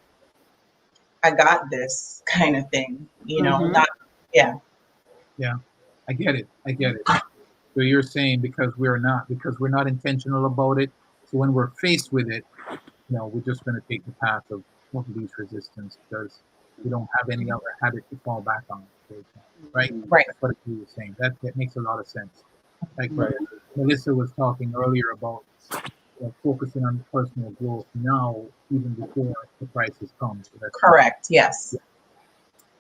I got this kind of thing, you know. Not
I get it. So you're saying because we're not intentional about it, so when we're faced with it, you know, we're just going to take the path of least resistance because we don't have any other habit to fall back on, right? That's what you were saying. That makes a lot of sense. Like Melissa was talking earlier about focusing on personal growth now, even before the crisis comes. So that's
correct. Yes.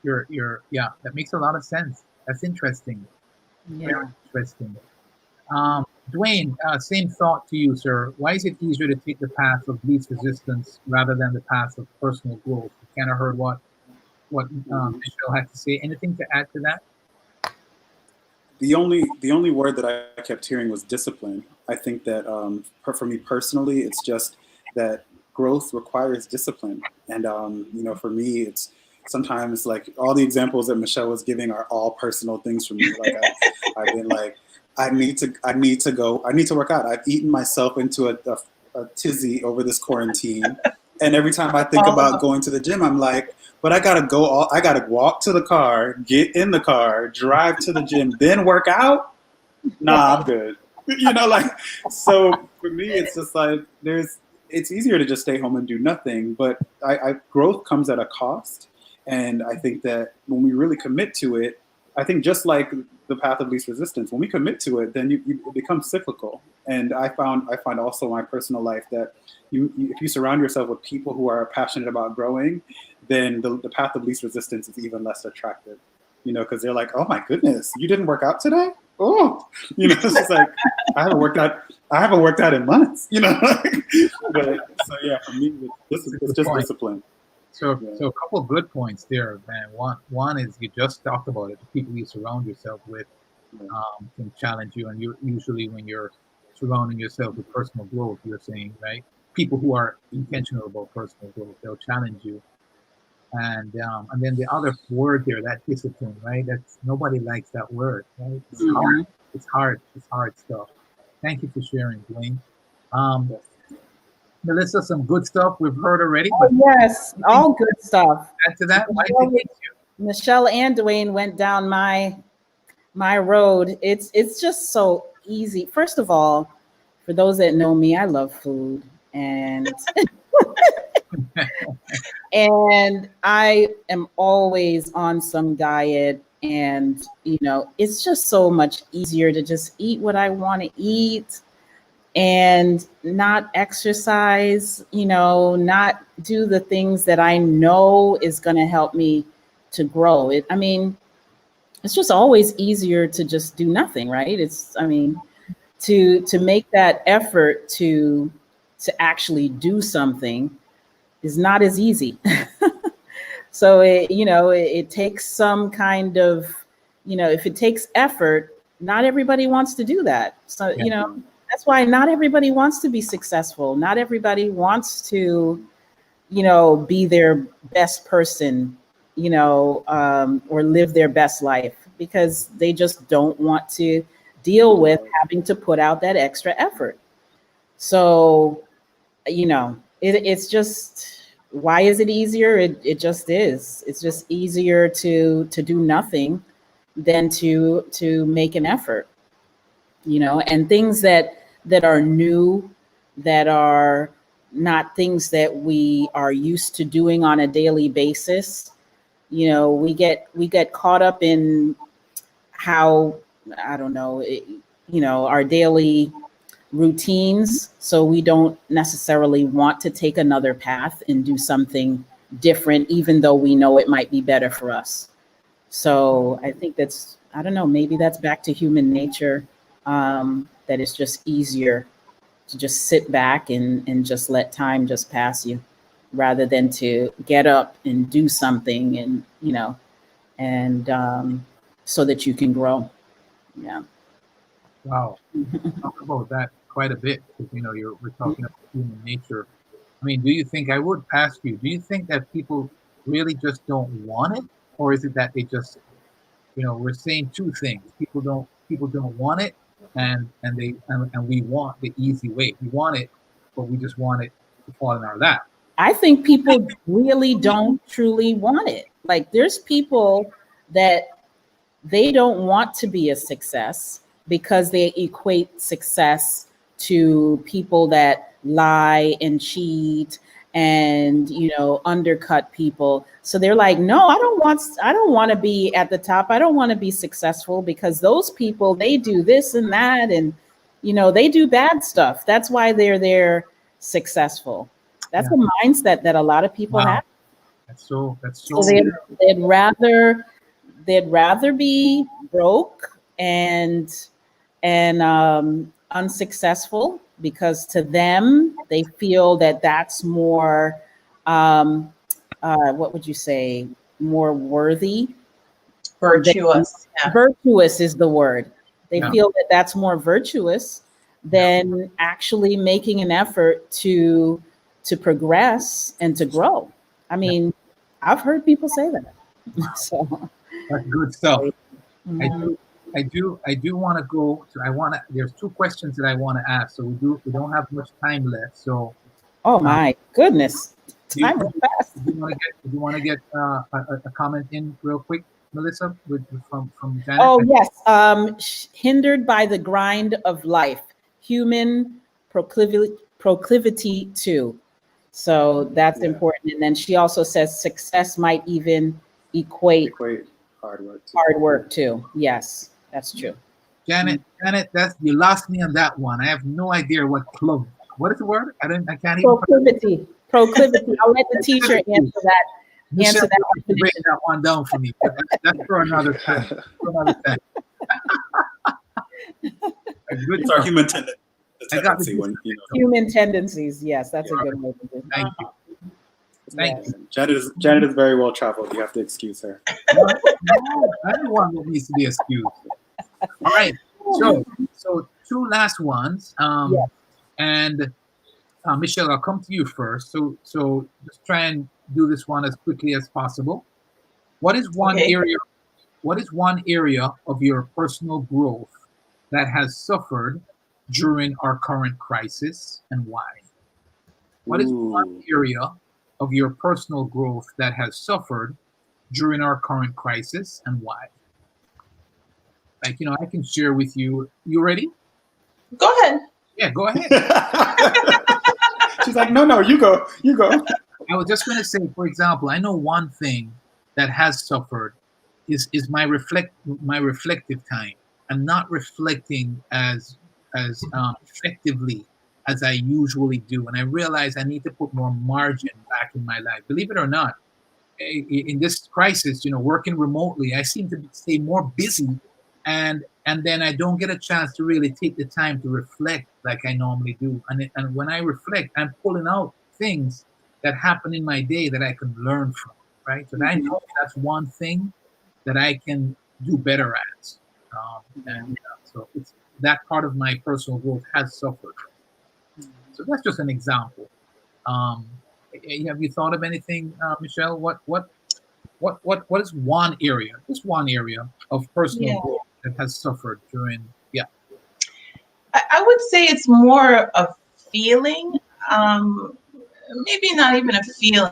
That makes a lot of sense. That's interesting.
Yeah.
Very interesting. Dwayne, same thought to you, sir. Why is it easier to take the path of least resistance rather than the path of personal growth? You kind of heard what Michelle had to say. Anything to add to that?
The only word that I kept hearing was discipline. I think that for me personally, it's just that growth requires discipline. And you know, for me, it's sometimes like all the examples that Michelle was giving are all personal things for me. Like I've been like, I need to work out. I've eaten myself into a tizzy over this quarantine. And every time I think about going to the gym, I'm like, but I gotta walk to the car, get in the car, drive to the gym, then work out. Nah, I'm good. You know, like, so for me, it's just like it's easier to just stay home and do nothing. But growth comes at a cost. And I think that when we really commit to it, I think just like the path of least resistance, when we commit to it, then it becomes cyclical. And I find also in my personal life that if you surround yourself with people who are passionate about growing, then the path of least resistance is even less attractive. You know, because they're like, oh my goodness, you didn't work out today? Oh, you know, it's just like I haven't worked out in months. You know, but so yeah, for me, it's just discipline.
So a couple of good points there, man. One is you just talked about it. The people you surround yourself with can challenge you, and usually when you're surrounding yourself with personal growth, you're saying, right? People who are intentional about personal growth, they'll challenge you. And then the other word there, that discipline, right? That's nobody likes that word, right? It's hard. It's hard stuff. Thank you for sharing, Dwayne. Melissa, some good stuff we've heard already.
Oh, yes, all good stuff.
Add to that.
Michelle and Dwayne went down my road. It's just so easy. First of all, for those that know me, I love food, and and I am always on some diet, and it's just so much easier to just eat what I want to eat and not exercise, not do the things that I know is going to help me to grow. It's just always easier to just do nothing, right? To make that effort to actually do something is not as easy. So it takes some kind of, if it takes effort, not everybody wants to do that. So, that's why not everybody wants to be successful. Not everybody wants to, be their best person, or live their best life, because they just don't want to deal with having to put out that extra effort. So, it's just, why is it easier? It just is. It's just easier to do nothing than to make an effort, and things that are new, that are not things that we are used to doing on a daily basis. We get caught up in how, I don't know, our daily routines. So we don't necessarily want to take another path and do something different, even though we know it might be better for us. So I think that's, I don't know, maybe that's back to human nature, that it's just easier to just sit back and just let time just pass you, rather than to get up and do something and so that you can grow. Yeah.
Wow. Talk about that quite a bit, because we're talking about human nature. Do you think, I would ask you, do you think that people really just don't want it, or is it that they just, we're saying two things: people don't want it, and we want the easy way. We want it, but we just want it to fall in our lap.
I think people really don't truly want it. Like, there's people that they don't want to be a success because they equate success to people that lie and cheat and undercut people. So they're like, no, I don't want to be at the top. I don't want to be successful, because those people, they do this and that, and they do bad stuff. That's why they're successful. That's a mindset that a lot of people have. That's so they'd rather be broke and unsuccessful, because to them, they feel that that's more, what would you say, more worthy?
Virtuous.
Yeah. Virtuous is the word. They feel that that's more virtuous than actually making an effort to progress and to grow. I've heard people say that. So
that's good stuff.
Mm-hmm.
I do want to go to, there's two questions that I want to ask. So we don't have much time left. So,
oh my goodness, time is fast.
Do you want to get a comment in real quick, Melissa, from Janet?
Oh yes, hindered by the grind of life, human proclivity too. So that's important. And then she also says success might even equate hard work too. Yes, that's true.
Janet, you lost me on that one. I have no idea what is the word? I can't even.
Proclivity. I'll let the teacher answer that.
Break that one down for me. That's for another time.
It's our human tendency.
Human tendencies. Yes, that's a good way to do it.
Thank you. Thank you.
Janet is very well traveled. You have to excuse her.
No, everyone needs to be excused. All right. So two last ones. And Michelle, I'll come to you first. So just try and do this one as quickly as possible. What is one area of your personal growth that has suffered during our current crisis, and why? What is one area of your personal growth that has suffered during our current crisis, and why? Like, I can share with you. You ready?
Go ahead.
Yeah, go ahead.
She's like, no, you go.
I was just going to say, for example, I know one thing that has suffered is my reflective time. I'm not reflecting as effectively as I usually do, and I realize I need to put more margin back in my life. Believe it or not, in this crisis, working remotely, I seem to stay more busy, and then I don't get a chance to really take the time to reflect like I normally do. And when I reflect, I'm pulling out things that happen in my day that I can learn from, right? So I know that's one thing that I can do better at. So it's that part of my personal growth has suffered. So that's just an example. Have you thought of anything, Michelle? What is one area, just one area of personal growth that has suffered during? Yeah,
I would say it's more a feeling. Maybe not even a feeling,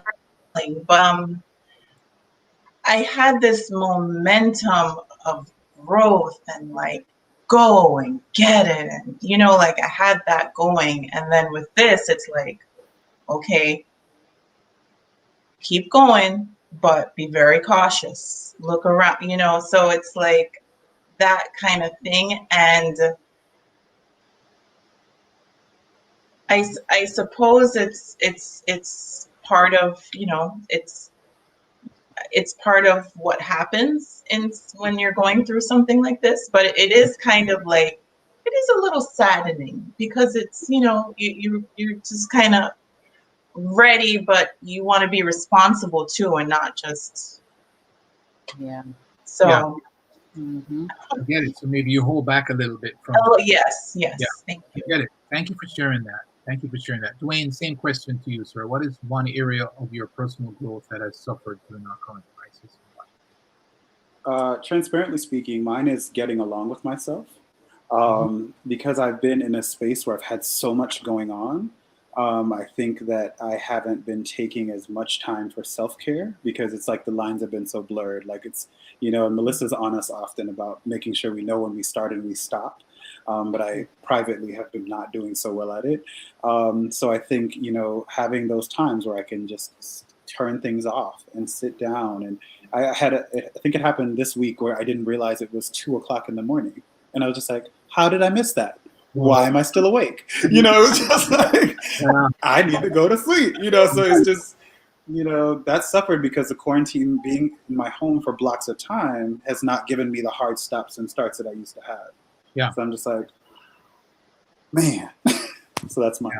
but I had this momentum of growth and like go and get it, and like I had that going, and then with this, it's like, okay, keep going, but be very cautious. Look around, so it's like that kind of thing. And I suppose it's part of, it's part of what happens when you're going through something like this, but it is kind of like, it is a little saddening because it's, you're just kind of ready, but you want to be responsible too, and not just, so.
Yeah. I get it. So maybe you hold back a little bit from.
Oh, yes. Yeah. Thank you.
I get it. Thank you for sharing that. Dwayne, same question to you, sir. What is one area of your personal growth that has suffered during our current crisis?
Transparently speaking, mine is getting along with myself. Because I've been in a space where I've had so much going on. I think that I haven't been taking as much time for self-care because it's like the lines have been so blurred. Like it's, and Melissa's on us often about making sure we know when we start and we stop. But I privately have been not doing so well at it. So I think, having those times where I can just turn things off and sit down. And I think it happened this week where I didn't realize it was 2:00 in the morning. And I was just like, how did I miss that? Why am I still awake? It was just like, I need to go to sleep, so it's just, that suffered because the quarantine being in my home for blocks of time has not given me the hard stops and starts that I used to have.
Yeah.
So I'm just like, man. So that's mine.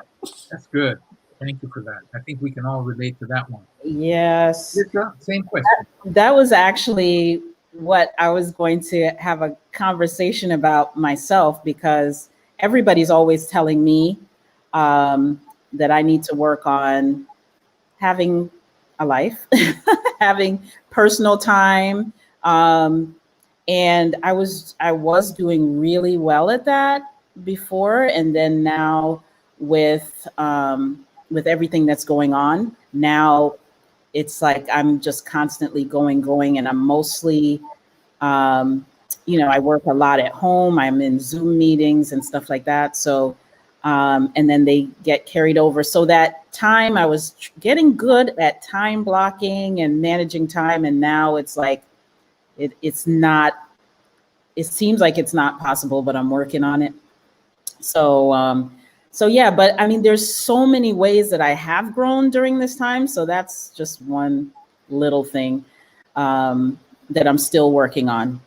That's good. Thank you for that. I think we can all relate to that one.
Yes.
Same question.
That was actually what I was going to have a conversation about myself, because everybody's always telling me that I need to work on having a life, having personal time. And I was doing really well at that before. And then now with everything that's going on, now it's like I'm just constantly going, and I'm mostly, I work a lot at home. I'm in Zoom meetings and stuff like that. So, and then they get carried over. So that time I was getting good at time blocking and managing time. And now it's like, it's not, it seems like it's not possible, but I'm working on it. So yeah, but I mean, there's so many ways that I have grown during this time. So that's just one little thing that I'm still working on.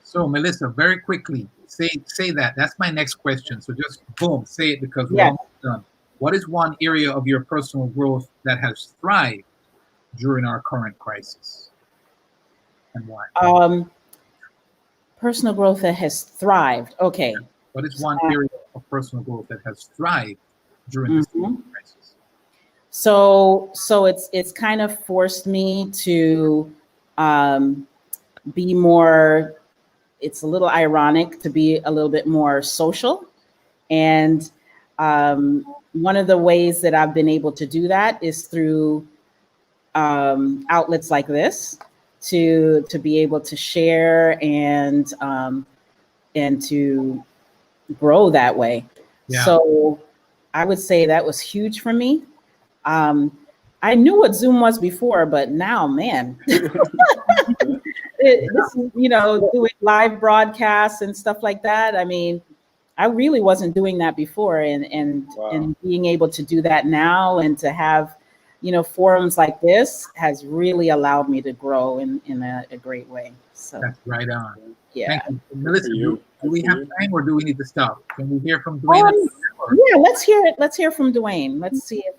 So Melissa, very quickly, say that. That's my next question. So just boom, say it, because we're almost done. What is one area of your personal growth that has thrived during our current crisis, and why?
Personal growth that has thrived. Okay.
What is one area of personal growth that has thrived during this crisis?
So it's kind of forced me to be more. It's a little ironic to be a little bit more social And one of the ways that I've been able to do that is through outlets like this, to be able to share and to grow that way.
Yeah.
So I would say that was huge for me. I knew what Zoom was before, but now, man, this is, doing live broadcasts and stuff like that. I mean, I really wasn't doing that before, and being able to do that now and to have, forums like this has really allowed me to grow in a great way. So
that's right on.
Yeah.
Thank you. Melissa, do we have time or do we need to stop? Can we hear from Dwayne?
Yeah, let's hear it. Let's hear from Dwayne. Let's see if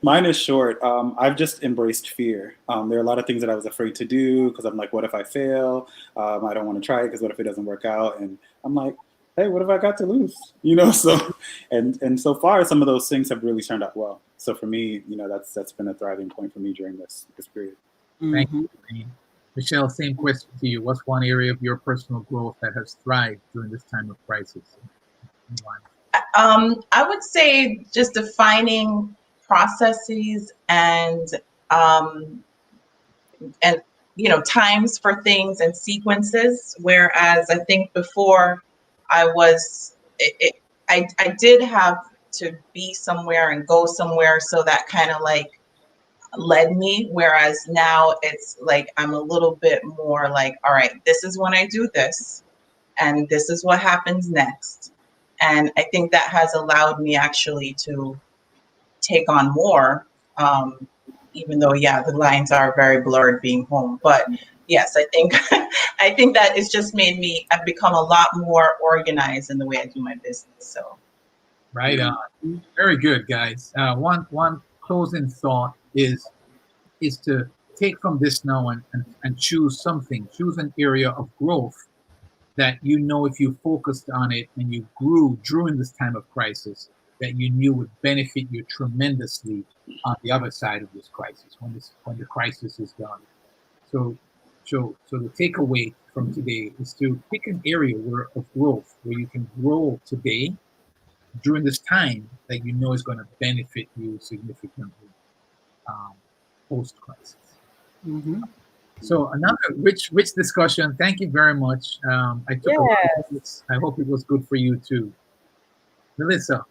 Mine is short. I've just embraced fear. There are a lot of things that I was afraid to do because I'm like, what if I fail? I don't want to try it because what if it doesn't work out? And I'm like, hey, what have I got to lose? So and so far, some of those things have really turned out well. So for me, that's been a thriving point for me during this period.
Thank you, Dwayne. Michelle, same question to you. What's one area of your personal growth that has thrived during this time of crisis?
I would say just defining processes and times for things and sequences. Whereas I think before I did have to be somewhere and go somewhere, so that kind of like led me. Whereas now it's like I'm a little bit more like, all right, this is when I do this, and this is what happens next. And I think that has allowed me actually to take on more, even though, the lines are very blurred being home. But yes, I think that it's just made me, I've become a lot more organized in the way I do my business. So.
Right on. Very good, guys. One closing thought is to take from this now and choose an area of growth that if you focused on it and you grew during this time of crisis, that you knew would benefit you tremendously on the other side of this crisis, when the crisis is done. So the takeaway from today is to pick an area of growth where you can grow today during this time that is going to benefit you significantly post-crisis.
Mm-hmm.
So another rich discussion. Thank you very much. I hope it was good for you too. Melissa.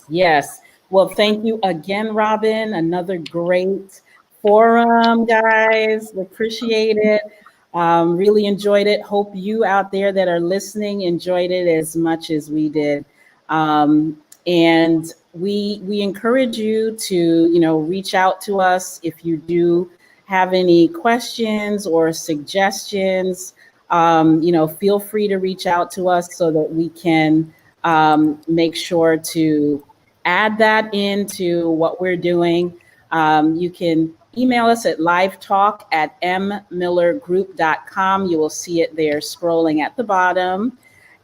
Yes. Well, thank you again, Robin. Another great forum, guys. Appreciate it. Really enjoyed it. Hope you out there that are listening enjoyed it as much as we did. And we encourage you to, reach out to us if you do have any questions or suggestions. Feel free to reach out to us so that we can make sure to add that into what we're doing. You can email us at livetalk@mmillergroup.com. You will see it there scrolling at the bottom.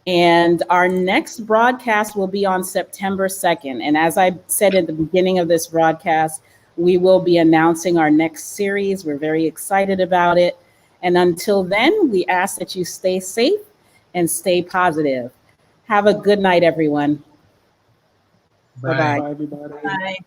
And our next broadcast will be on September 2nd. And as I said at the beginning of this broadcast, we will be announcing our next series. We're very excited about it. And until then, we ask that you stay safe and stay positive. Have a good night, everyone.
Bye.
Bye, everybody.
Bye.